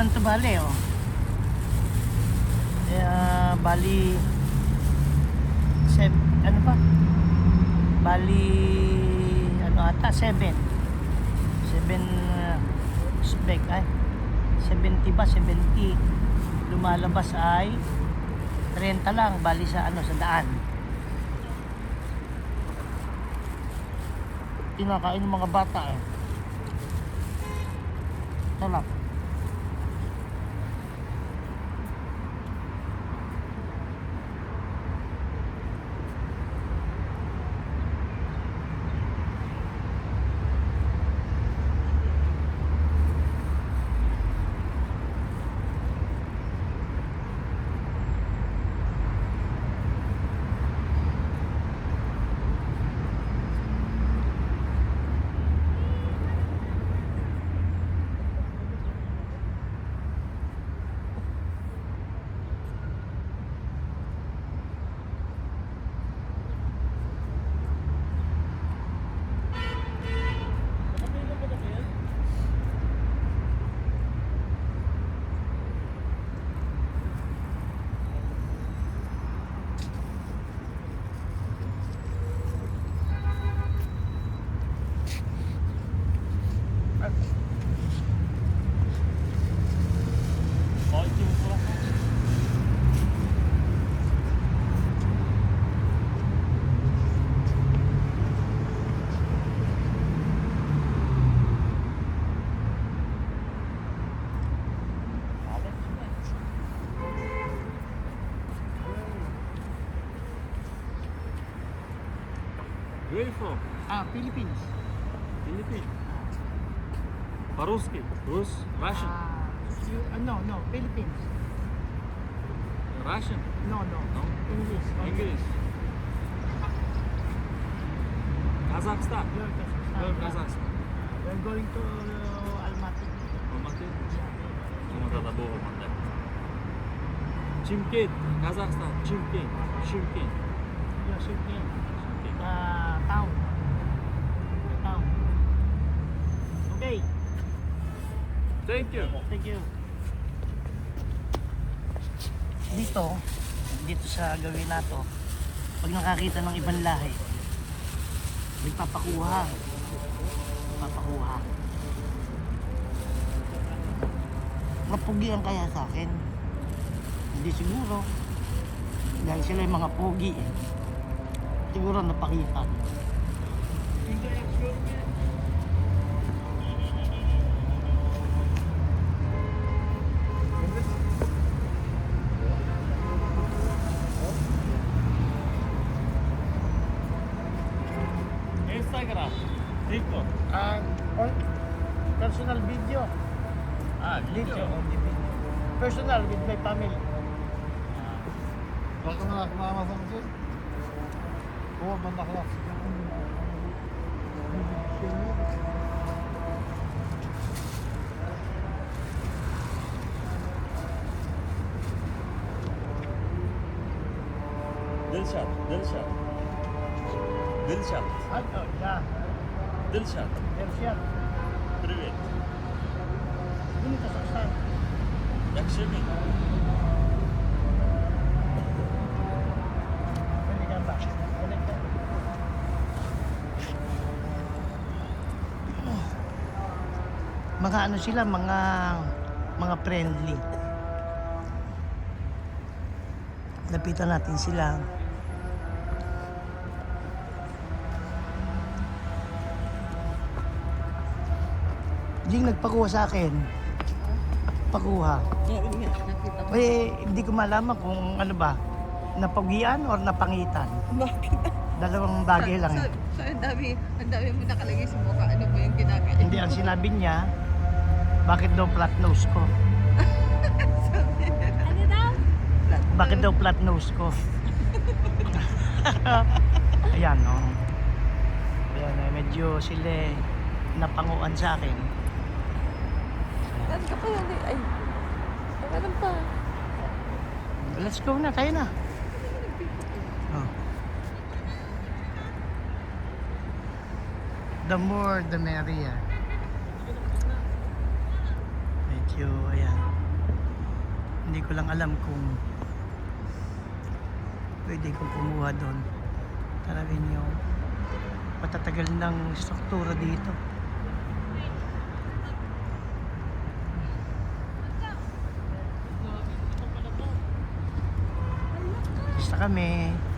daanan to bali, oh. Bali ano pa? Bali ano ata 7 spec ay 70 ba 70 lumalabas ay 30 lang bali sa ano sa daan. Kinakain ng mga bata eh. Sarap. Where you from? Philippines. Philippines. По-русски? Rus? Russian? No, Philippines. Russian? No. No? English. English? Kazakhstan? Where Kazakhstan? We're going to Almaty. Almaty? Almaty'da bu olmadı. Chimkent, Kazakhstan, Chimkent. Yeah, Shimkent. Chimkent. Town. Okay. Thank you. Thank you. Dito sa gawin nato, pag nakakita ng ibang lahi, magpapakuha. Mapugian kaya sa akin? Hindi siguro. Dahil sila yung mga pogi eh. Siguro napakita. Instagram, TikTok. Personal video. Video. Only video. Personal with my family. Bakın aklıma sanki. O bana kadar. Dilshad. Yeah. Dilshad. Persian. Привет. Ini Kazakhstan. Yakshimi. Balikan ba? Balikan. Mga ano sila, mga friendly. Lapitan natin sila. Jing nagpakuha sa akin. Pakuha. Eh, hindi ko malaman kung ano ba, napagian or napangitan. Bakit? Dalawang bagay lang. eh. So ang dami mo nakalagay sa mukha. Ano ba yung kinakain? Hindi, ang sinabi niya, bakit daw flat nose ko? Ano daw? Bakit daw flat nose ko? Ayan, no? Ayan, medyo sila napanguan sa akin. Saan ka pa yan? Ay, meron pa. Let's go na, tayo na. Oh. The more, the merrier. Medyo, ayan. Hindi ko lang alam kung pwede kong kumuha doon. Talagang yung patatagal ng struktura dito. Basta kami.